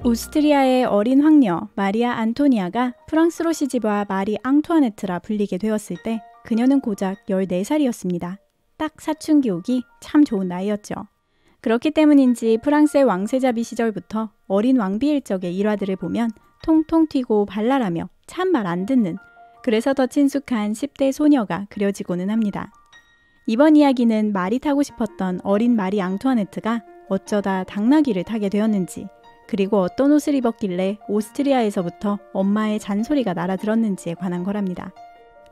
오스트리아의 어린 황녀 마리아 안토니아가 프랑스로 시집와 마리 앙투아네트라 불리게 되었을 때 그녀는 고작 14살이었습니다. 딱 사춘기 오기 참 좋은 나이였죠. 그렇기 때문인지 프랑스의 왕세자비 시절부터 어린 왕비 일적의 일화들을 보면 통통 튀고 발랄하며 참 말 안 듣는, 그래서 더 친숙한 10대 소녀가 그려지고는 합니다. 이번 이야기는 말이 타고 싶었던 어린 마리 앙투아네트가 어쩌다 당나귀를 타게 되었는지, 그리고 어떤 옷을 입었길래 오스트리아에서부터 엄마의 잔소리가 날아들었는지에 관한 거랍니다.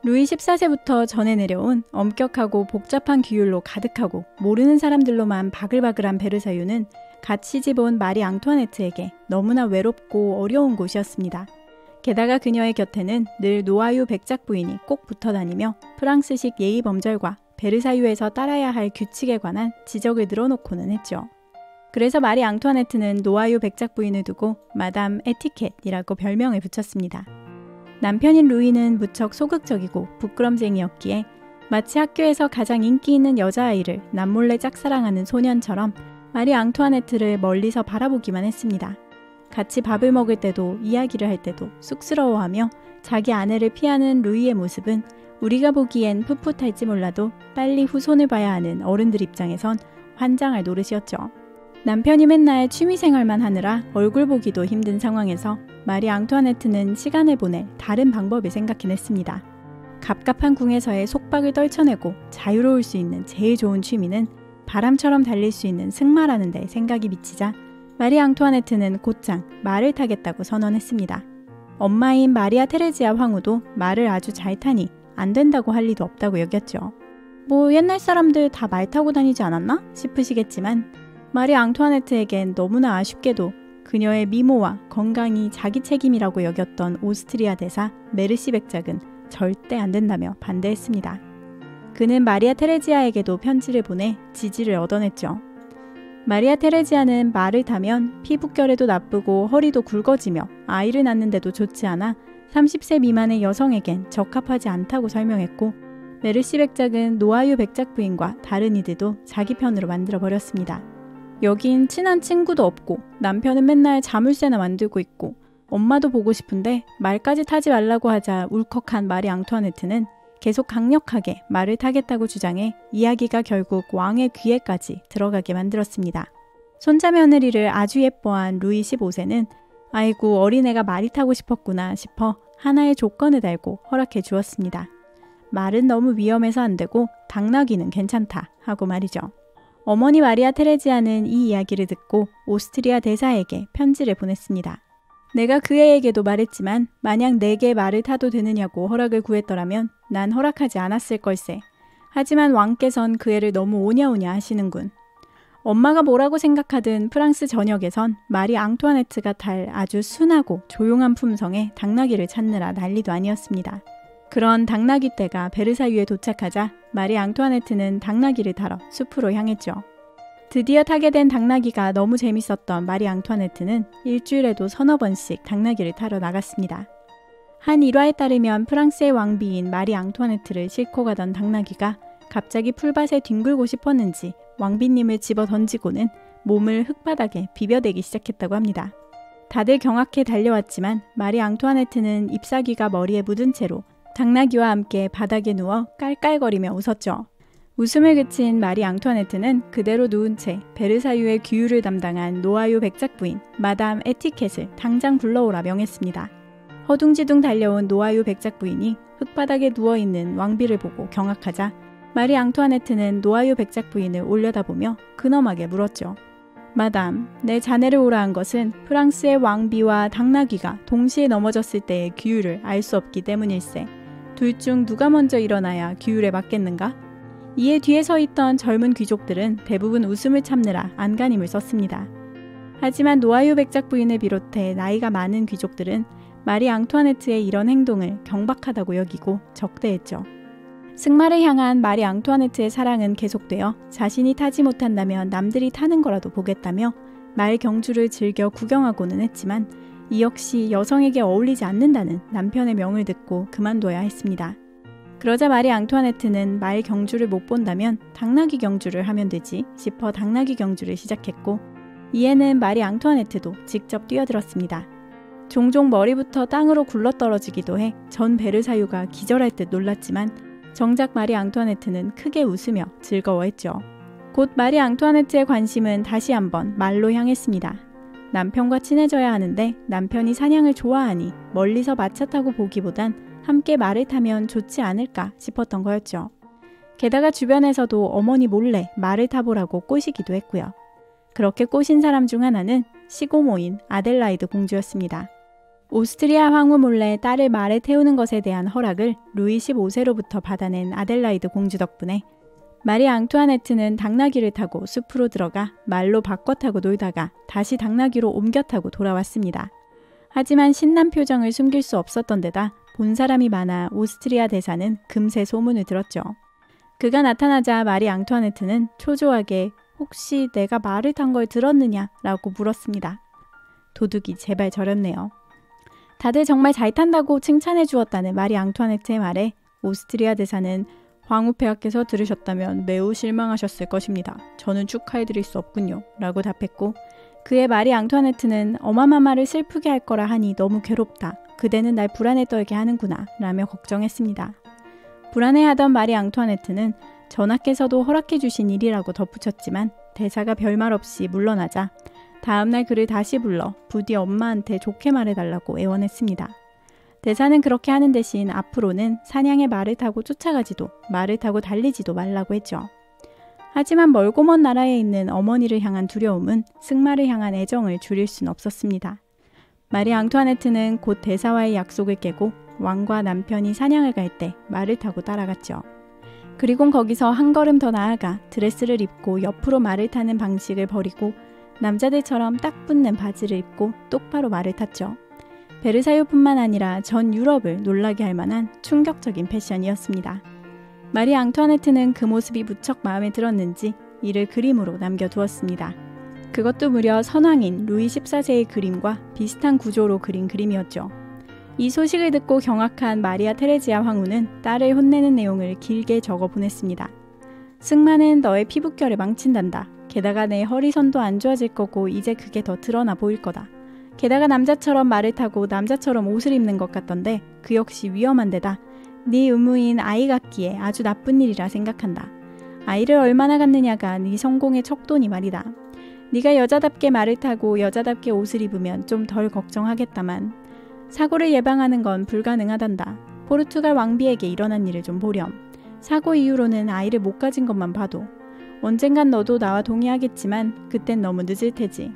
루이 14세부터 전해 내려온 엄격하고 복잡한 규율로 가득하고 모르는 사람들로만 바글바글한 베르사유는 갓 시집온 마리 앙투아네트에게 너무나 외롭고 어려운 곳이었습니다. 게다가 그녀의 곁에는 늘 노아유 백작 부인이 꼭 붙어 다니며 프랑스식 예의 범절과 베르사유에서 따라야 할 규칙에 관한 지적을 늘어놓고는 했죠. 그래서 마리 앙투아네트는 노아유 백작 부인을 두고 마담 에티켓이라고 별명을 붙였습니다. 남편인 루이는 무척 소극적이고 부끄럼쟁이였기에 마치 학교에서 가장 인기 있는 여자아이를 남몰래 짝사랑하는 소년처럼 마리 앙투아네트를 멀리서 바라보기만 했습니다. 같이 밥을 먹을 때도 이야기를 할 때도 쑥스러워하며 자기 아내를 피하는 루이의 모습은 우리가 보기엔 풋풋할지 몰라도 빨리 후손을 봐야 하는 어른들 입장에선 환장할 노릇이었죠. 남편이 맨날 취미생활만 하느라 얼굴 보기도 힘든 상황에서 마리 앙투아네트는 시간을 보낼 다른 방법을 생각해냈습니다. 갑갑한 궁에서의 속박을 떨쳐내고 자유로울 수 있는 제일 좋은 취미는 바람처럼 달릴 수 있는 승마라는 데 생각이 미치자 마리 앙투아네트는 곧장 말을 타겠다고 선언했습니다. 엄마인 마리아 테레지아 황후도 말을 아주 잘 타니 안 된다고 할 리도 없다고 여겼죠. 뭐 옛날 사람들 다 말 타고 다니지 않았나 싶으시겠지만 마리 앙투아네트에겐 너무나 아쉽게도 그녀의 미모와 건강이 자기 책임이라고 여겼던 오스트리아 대사 메르시 백작은 절대 안 된다며 반대했습니다. 그는 마리아 테레지아에게도 편지를 보내 지지를 얻어냈죠. 마리아 테레지아는 말을 타면 피부결에도 나쁘고 허리도 굵어지며 아이를 낳는데도 좋지 않아 30세 미만의 여성에겐 적합하지 않다고 설명했고, 메르시 백작은 노아유 백작 부인과 다른 이들도 자기 편으로 만들어버렸습니다. 여긴 친한 친구도 없고 남편은 맨날 자물쇠나 만들고 있고 엄마도 보고 싶은데 말까지 타지 말라고 하자 울컥한 마리 앙투아네트는 계속 강력하게 말을 타겠다고 주장해 이야기가 결국 왕의 귀에까지 들어가게 만들었습니다. 손자 며느리를 아주 예뻐한 루이 15세는 아이고 어린애가 말이 타고 싶었구나 싶어 하나의 조건을 달고 허락해 주었습니다. 말은 너무 위험해서 안 되고 당나귀는 괜찮다 하고 말이죠. 어머니 마리아 테레지아는 이 이야기를 듣고 오스트리아 대사에게 편지를 보냈습니다. 내가 그 애에게도 말했지만 만약 내게 말을 타도 되느냐고 허락을 구했더라면 난 허락하지 않았을 걸세. 하지만 왕께선 그 애를 너무 오냐오냐 하시는군. 엄마가 뭐라고 생각하든 프랑스 전역에선 마리 앙투아네트가 탈 아주 순하고 조용한 품성의 당나귀를 찾느라 난리도 아니었습니다. 그런 당나귀 떼가 베르사유에 도착하자 마리 앙투아네트는 당나귀를 타러 숲으로 향했죠. 드디어 타게 된 당나귀가 너무 재밌었던 마리 앙투아네트는 일주일에도 서너 번씩 당나귀를 타러 나갔습니다. 한 일화에 따르면 프랑스의 왕비인 마리 앙투아네트를 싣고 가던 당나귀가 갑자기 풀밭에 뒹굴고 싶었는지 왕비님을 집어 던지고는 몸을 흙바닥에 비벼대기 시작했다고 합니다. 다들 경악해 달려왔지만 마리 앙투아네트는 잎사귀가 머리에 묻은 채로 당나귀와 함께 바닥에 누워 깔깔거리며 웃었죠. 웃음을 그친 마리 앙투아네트는 그대로 누운 채 베르사유의 규율을 담당한 노아유 백작 부인 마담 에티켓을 당장 불러오라 명했습니다. 허둥지둥 달려온 노아유 백작 부인이 흙바닥에 누워있는 왕비를 보고 경악하자 마리 앙투아네트는 노아유 백작 부인을 올려다보며 근엄하게 물었죠. 마담, 내 자네를 오라 한 것은 프랑스의 왕비와 당나귀가 동시에 넘어졌을 때의 규율을 알 수 없기 때문일세. 둘 중 누가 먼저 일어나야 규율에 맞겠는가? 이에 뒤에 서 있던 젊은 귀족들은 대부분 웃음을 참느라 안간힘을 썼습니다. 하지만 노아유 백작 부인을 비롯해 나이가 많은 귀족들은 마리 앙투아네트의 이런 행동을 경박하다고 여기고 적대했죠. 승마를 향한 마리 앙투아네트의 사랑은 계속되어 자신이 타지 못한다면 남들이 타는 거라도 보겠다며 말 경주를 즐겨 구경하고는 했지만 이 역시 여성에게 어울리지 않는다는 남편의 명을 듣고 그만둬야 했습니다. 그러자 마리 앙투아네트는 말 경주를 못 본다면 당나귀 경주를 하면 되지 싶어 당나귀 경주를 시작했고 이에는 마리 앙투아네트도 직접 뛰어들었습니다. 종종 머리부터 땅으로 굴러떨어지기도 해 전 베르사유가 기절할 듯 놀랐지만 정작 마리 앙투아네트는 크게 웃으며 즐거워했죠. 곧 마리 앙투아네트의 관심은 다시 한번 말로 향했습니다. 남편과 친해져야 하는데 남편이 사냥을 좋아하니 멀리서 마차 타고 보기보단 함께 말을 타면 좋지 않을까 싶었던 거였죠. 게다가 주변에서도 어머니 몰래 말을 타보라고 꼬시기도 했고요. 그렇게 꼬신 사람 중 하나는 시고모인 아델라이드 공주였습니다. 오스트리아 황후 몰래 딸을 말에 태우는 것에 대한 허락을 루이 15세로부터 받아낸 아델라이드 공주 덕분에 마리 앙투아네트는 당나귀를 타고 숲으로 들어가 말로 바꿔 타고 놀다가 다시 당나귀로 옮겨 타고 돌아왔습니다. 하지만 신난 표정을 숨길 수 없었던 데다 본 사람이 많아 오스트리아 대사는 금세 소문을 들었죠. 그가 나타나자 마리 앙투아네트는 초조하게 혹시 내가 말을 탄 걸 들었느냐 라고 물었습니다. 도둑이 제발 저렸네요. 다들 정말 잘 탄다고 칭찬해 주었다는 마리 앙투아네트의 말에 오스트리아 대사는 황후폐하께서 들으셨다면 매우 실망하셨을 것입니다. 저는 축하해 드릴 수 없군요. 라고 답했고 그의 마리 앙투아네트는 어마마마를 슬프게 할 거라 하니 너무 괴롭다. 그대는 날 불안에 떨게 하는구나. 라며 걱정했습니다. 불안해하던 마리 앙투아네트는 전하께서도 허락해 주신 일이라고 덧붙였지만 대사가 별말 없이 물러나자 다음날 그를 다시 불러 부디 엄마한테 좋게 말해달라고 애원했습니다. 대사는 그렇게 하는 대신 앞으로는 사냥에 말을 타고 쫓아가지도 말을 타고 달리지도 말라고 했죠. 하지만 멀고 먼 나라에 있는 어머니를 향한 두려움은 승마를 향한 애정을 줄일 순 없었습니다. 마리 앙투아네트는 곧 대사와의 약속을 깨고 왕과 남편이 사냥을 갈 때 말을 타고 따라갔죠. 그리곤 거기서 한 걸음 더 나아가 드레스를 입고 옆으로 말을 타는 방식을 버리고 남자들처럼 딱 붙는 바지를 입고 똑바로 말을 탔죠. 베르사유뿐만 아니라 전 유럽을 놀라게 할 만한 충격적인 패션이었습니다. 마리 앙투아네트는 그 모습이 무척 마음에 들었는지 이를 그림으로 남겨두었습니다. 그것도 무려 선왕인 루이 14세의 그림과 비슷한 구조로 그린 그림이었죠. 이 소식을 듣고 경악한 마리아 테레지아 황후는 딸을 혼내는 내용을 길게 적어 보냈습니다. 승마는 너의 피부결을 망친단다. 게다가 내 허리선도 안 좋아질 거고 이제 그게 더 드러나 보일 거다. 게다가 남자처럼 말을 타고 남자처럼 옷을 입는 것 같던데 그 역시 위험한 데다. 네 의무인 아이 갖기에 아주 나쁜 일이라 생각한다. 아이를 얼마나 갖느냐가 네 성공의 척도니 말이다. 네가 여자답게 말을 타고 여자답게 옷을 입으면 좀 덜 걱정하겠다만 사고를 예방하는 건 불가능하단다. 포르투갈 왕비에게 일어난 일을 좀 보렴. 사고 이후로는 아이를 못 가진 것만 봐도 언젠간 너도 나와 동의하겠지만 그땐 너무 늦을 테지.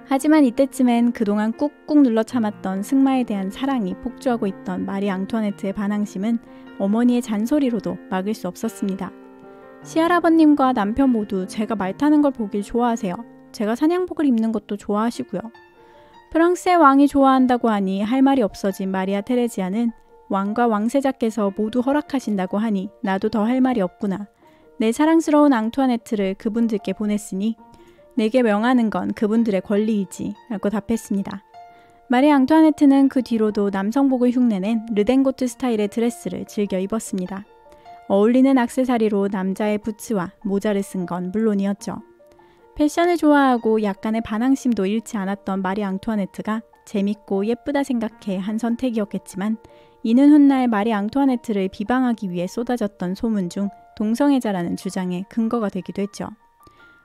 하지만 이때쯤엔 그동안 꾹꾹 눌러 참았던 승마에 대한 사랑이 폭주하고 있던 마리 앙투아네트의 반항심은 어머니의 잔소리로도 막을 수 없었습니다. 시할아버님과 남편 모두 제가 말 타는 걸 보길 좋아하세요. 제가 사냥복을 입는 것도 좋아하시고요. 프랑스의 왕이 좋아한다고 하니 할 말이 없어진 마리아 테레지아는 왕과 왕세자께서 모두 허락하신다고 하니 나도 더 할 말이 없구나. 내 사랑스러운 앙투아네트를 그분들께 보냈으니 내게 명하는 건 그분들의 권리이지 라고 답했습니다. 마리 앙투아네트는 그 뒤로도 남성복을 흉내낸 르댕고트 스타일의 드레스를 즐겨 입었습니다. 어울리는 액세서리로 남자의 부츠와 모자를 쓴 건 물론이었죠. 패션을 좋아하고 약간의 반항심도 잃지 않았던 마리 앙투아네트가 재밌고 예쁘다 생각해 한 선택이었겠지만 이는 훗날 마리 앙투아네트를 비방하기 위해 쏟아졌던 소문 중 동성애자라는 주장에 근거가 되기도 했죠.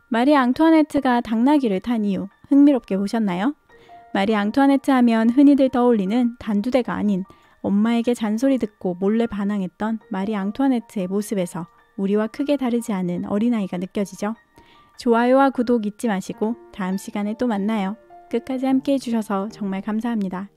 마리 앙투아네트가 당나귀를 탄 이유 흥미롭게 보셨나요? 마리 앙투아네트 하면 흔히들 떠올리는 단두대가 아닌 엄마에게 잔소리 듣고 몰래 반항했던 마리 앙투아네트의 모습에서 우리와 크게 다르지 않은 어린아이가 느껴지죠? 좋아요와 구독 잊지 마시고 다음 시간에 또 만나요. 끝까지 함께 해주셔서 정말 감사합니다.